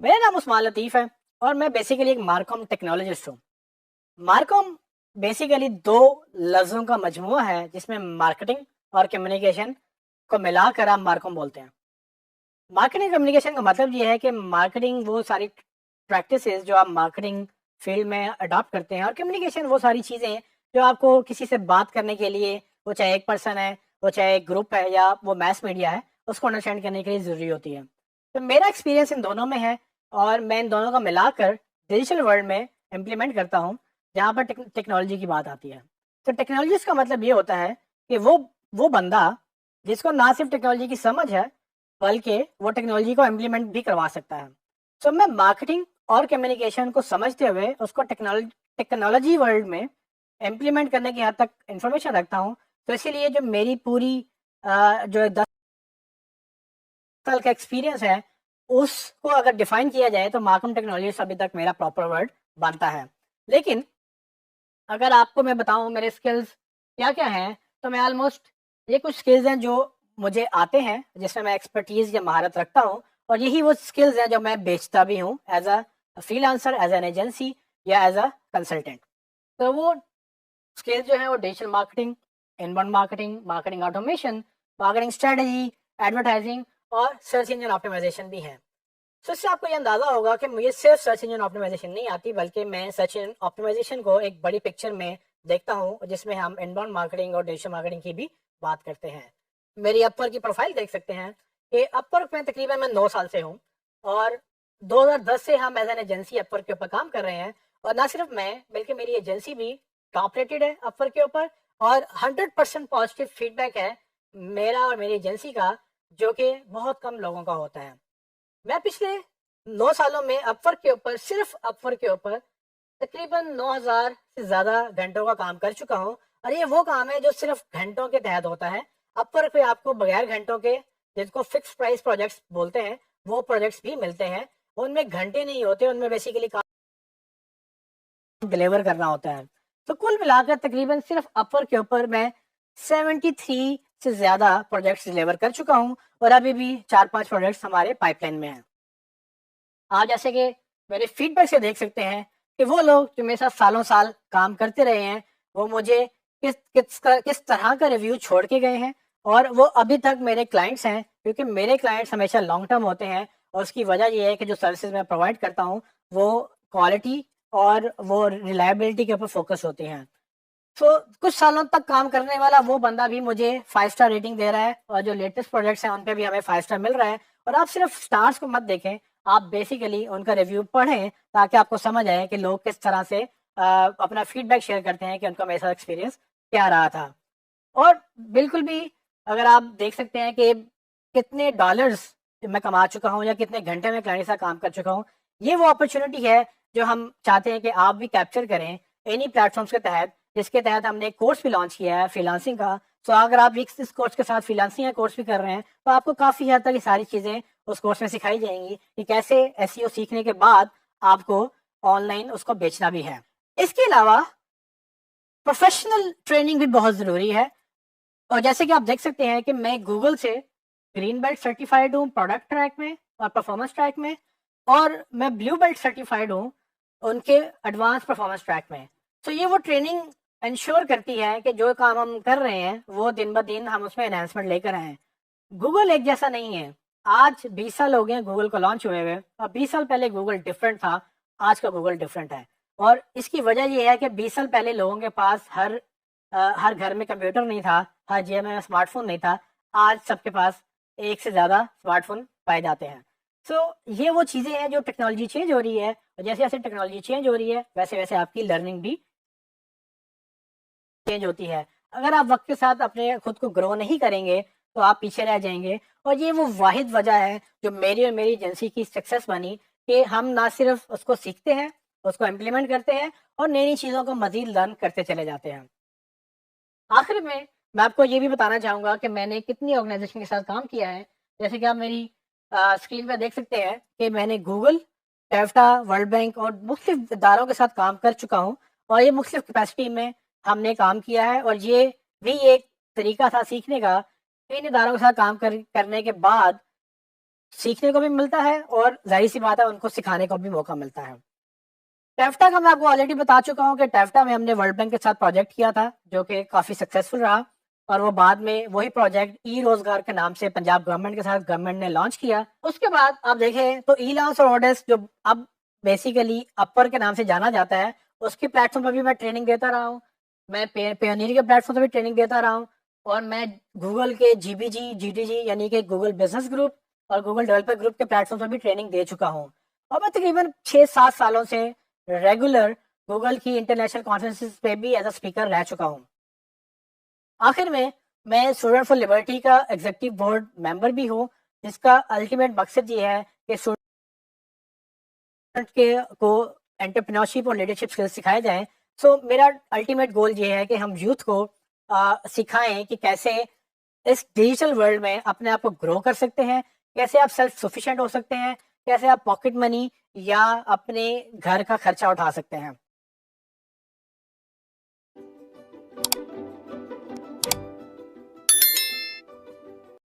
मेरा नाम उस्मान लतीफ़ है और मैं बेसिकली एक मार्कॉम टेक्नोलॉजिस्ट हूँ। मार्कॉम बेसिकली 2 लफ्ज़ों का मजमूआ है जिसमें मार्केटिंग और कम्युनिकेशन को मिलाकर आप मार्कॉम बोलते हैं। मार्केटिंग कम्युनिकेशन का मतलब ये है कि मार्केटिंग वो सारी प्रैक्टिसेस जो आप मार्केटिंग फील्ड में अडॉप्ट करते हैं और कम्युनिकेशन वो सारी चीज़ें जो आपको किसी से बात करने के लिए, वो चाहे एक पर्सन है, वो चाहे एक ग्रुप है या वो मैस मीडिया है, उसको अंडरस्टैंड करने के लिए ज़रूरी होती है। तो मेरा एक्सपीरियंस इन दोनों में है और मैं इन दोनों का मिलाकर डिजिटल वर्ल्ड में इम्प्लीमेंट करता हूँ, जहाँ पर टेक्नोलॉजी की बात आती है। तो टेक्नोलॉजिस्ट का मतलब ये होता है कि वो बंदा जिसको ना सिर्फ टेक्नोलॉजी की समझ है, बल्कि वो टेक्नोलॉजी को इम्प्लीमेंट भी करवा सकता है। सो मैं मार्केटिंग और कम्युनिकेशन को समझते हुए उसको टेक्नोलॉजी वर्ल्ड में इम्प्लीमेंट करने की हद तक इंफॉर्मेशन रखता हूँ। तो इसीलिए जो मेरी पूरी जो 10 साल का एक्सपीरियंस है, उसको अगर डिफाइन किया जाए तो मार्कम टेक्नोलॉजी अभी तक मेरा प्रॉपर वर्ड बनता है। लेकिन अगर आपको मैं बताऊँ मेरे स्किल्स क्या-क्या हैं, तो मैं ऑलमोस्ट ये कुछ स्किल्स हैं जो मुझे आते हैं, जिसमें मैं एक्सपर्टीज़ या महारत रखता हूँ और यही वो स्किल्स हैं जो मैं बेचता भी हूँ as a freelancer, as an agency या एज़ अ कंसल्टेंट। तो वो स्किल्स जो हैं वो digital marketing, inbound marketing, marketing automation, marketing strategy, advertising और सर्च इंजन ऑप्टिमाइज़ेशन भी हैं। तो इससे आपको ये अंदाज़ा होगा कि मुझे सिर्फ सर्च इंजन ऑप्टिमाइज़ेशन नहीं आती, बल्कि मैं सर्च इंजन ऑप्टिमाइज़ेशन को एक बड़ी पिक्चर में देखता हूँ, जिसमें हम इनबाउंड मार्केटिंग और डिजिटल मार्केटिंग की भी बात करते हैं। मेरी अपवर्क की प्रोफाइल देख सकते हैं कि अपवर्क में तकरीबन मैं 9 साल से हूँ और 2010 से हम एज़ एन एजेंसी अपवर्क के ऊपर काम कर रहे हैं और ना सिर्फ मैं, बल्कि मेरी एजेंसी भी टॉप रेटेड है अपवर्क के ऊपर और 100% पॉजिटिव फीडबैक है मेरा और मेरी एजेंसी का, जो कि बहुत कम लोगों का होता है। मैं पिछले 9 सालों में अपवर्क के ऊपर, सिर्फ अपवर्क के ऊपर तकरीबन 9,000 से ज़्यादा घंटों का काम कर चुका हूँ और ये वो काम है जो सिर्फ घंटों के तहत होता है। अपवर्क पे आपको बगैर घंटों के, जिसको फिक्स प्राइस प्रोजेक्ट्स बोलते हैं, वो प्रोजेक्ट्स भी मिलते हैं। उनमें घंटे नहीं होते, उनमें बेसिकली काम डिलीवर करना होता है। तो कुल मिलाकर तकरीबन सिर्फ अपवर्क के ऊपर मैं 73 से ज़्यादा प्रोजेक्ट्स डिलीवर कर चुका हूँ और अभी भी 4-5 प्रोजेक्ट्स हमारे पाइपलाइन में हैं। आप जैसे कि मेरे फीडबैक से देख सकते हैं कि वो लोग जो मेरे साथ सालों साल काम करते रहे हैं, वो मुझे किस तरह का रिव्यू छोड़ के गए हैं और वो अभी तक मेरे क्लाइंट्स हैं, क्योंकि मेरे क्लाइंट्स हमेशा लॉन्ग टर्म होते हैं और उसकी वजह ये है कि जो सर्विसेज मैं प्रोवाइड करता हूँ, वो क्वालिटी और वो रिलायबिलिटी के ऊपर फोकस होती हैं। तो कुछ सालों तक काम करने वाला वो बंदा भी मुझे 5 स्टार रेटिंग दे रहा है और जो लेटेस्ट प्रोजेक्ट्स हैं उन पे भी हमें 5 स्टार मिल रहा है। और आप सिर्फ स्टार्स को मत देखें, आप बेसिकली उनका रिव्यू पढ़ें ताकि आपको समझ आए कि लोग किस तरह से अपना फीडबैक शेयर करते हैं कि उनका मेरे साथ एक्सपीरियंस क्या रहा था। और बिल्कुल भी अगर आप देख सकते हैं कि कितने डॉलर्स मैं कमा चुका हूँ या कितने घंटे में क्लाइंट के साथ काम कर चुका हूँ, ये वो अपॉर्चुनिटी है जो हम चाहते हैं कि आप भी कैप्चर करें इन्हीं प्लेटफॉर्म्स के तहत, जिसके तहत हमने एक कोर्स भी लॉन्च किया है फ्रीलांसिंग का। तो अगर आप इस कोर्स के साथ फ्रीलांसिंग का कोर्स भी कर रहे हैं, तो आपको काफ़ी हद तक ये सारी चीज़ें उस कोर्स में सिखाई जाएंगी कि कैसे एसईओ सीखने के बाद आपको ऑनलाइन उसको बेचना भी है। इसके अलावा प्रोफेशनल ट्रेनिंग भी बहुत ज़रूरी है और जैसे कि आप देख सकते हैं कि मैं गूगल से ग्रीन बेल्ट सर्टिफाइड हूँ प्रोडक्ट ट्रैक में और परफॉर्मेंस ट्रैक में, और मैं ब्लू बेल्ट सर्टिफाइड हूँ उनके एडवांस परफॉर्मेंस ट्रैक में। तो ये वो ट्रेनिंग इंश्योर करती है कि जो काम हम कर रहे हैं वो दिन ब दिन हम उसमें एनहांसमेंट लेकर आए। गूगल एक जैसा नहीं है। आज 20 साल हो गए गूगल को लॉन्च हुए हुए और 20 साल पहले गूगल डिफरेंट था, आज का गूगल डिफरेंट है। और इसकी वजह ये है कि 20 साल पहले लोगों के पास हर घर में कंप्यूटर नहीं था, हर जेब में स्मार्टफोन नहीं था। आज सबके पास एक से ज़्यादा स्मार्टफोन पाए जाते हैं। सो ये वो चीज़ें हैं जो टेक्नोलॉजी चेंज हो रही है और जैसे जैसे टेक्नोलॉजी चेंज हो रही है वैसे वैसे आपकी लर्निंग भी चेंज होती है। अगर आप वक्त के साथ अपने खुद को ग्रो नहीं करेंगे तो आप पीछे रह जाएंगे। और ये वो वाहिद वजह है जो मेरी और मेरी एजेंसी की सक्सेस बनी कि हम ना सिर्फ उसको सीखते हैं, उसको इम्प्लीमेंट करते हैं और नई नई चीज़ों को मजीद लर्न करते चले जाते हैं। आखिर में मैं आपको ये भी बताना चाहूँगा कि मैंने कितनी ऑर्गेनाइजेशन के साथ काम किया है। जैसे कि आप मेरी स्क्रीन पे देख सकते हैं कि मैंने गूगल, टैफ्टा, वर्ल्ड बैंक और मुख्तलिफ इदारों के साथ काम कर चुका हूँ और ये मुख्तलिफ कैपेसिटी में हमने काम किया है और ये भी एक तरीका था सीखने का। इन इदारों के साथ काम करने के बाद सीखने को भी मिलता है और ज़ाहिर सी बात है उनको सिखाने को भी मौका मिलता है। टैफ्टा का मैं आपको ऑलरेडी बता चुका हूँ कि टैफ्टा में हमने वर्ल्ड बैंक के साथ प्रोजेक्ट किया था जो कि काफ़ी सक्सेसफुल रहा और वो बाद में वही प्रोजेक्ट ई रोजगार के नाम से पंजाब गवर्नमेंट के साथ गवर्नमेंट ने लॉन्च किया। उसके बाद आप देखें तो ई लॉन्स और ऑर्डर्स जो अब बेसिकली अपर के नाम से जाना जाता है, उसके प्लेटफॉर्म पर भी मैं ट्रेनिंग देता रहा हूँ। मैं पेयोनियर के प्लेटफॉर्म पर भी ट्रेनिंग देता रहा हूँ और मैं गूगल के जीबीजी जीटीजी यानी कि गूगल बिजनेस ग्रुप और गूगल डेवलपर ग्रुप के प्लेटफॉर्म पर भी ट्रेनिंग दे चुका हूँ और मैं तकरीबन 6-7 सालों से रेगुलर गूगल की इंटरनेशनल कॉन्फ्रेंसेस पे भी एज अ स्पीकर रह चुका हूँ। आखिर में मैं स्टूडेंट फॉर लिबर्टी का एग्जीक्यूटिव बोर्ड मेंबर भी हूँ, जिसका अल्टीमेट मकसद ये है कि स्टूडेंट के को एंटरप्रेन्योरशिप और लीडरशिप स्किल्स सिखाए जाएं। सो मेरा अल्टीमेट गोल ये है कि हम यूथ को सिखाएं कि कैसे इस डिजिटल वर्ल्ड में अपने आप को ग्रो कर सकते हैं, कैसे आप सेल्फ सफिशिएंट हो सकते हैं, कैसे आप पॉकेट मनी या अपने घर का खर्चा उठा सकते हैं।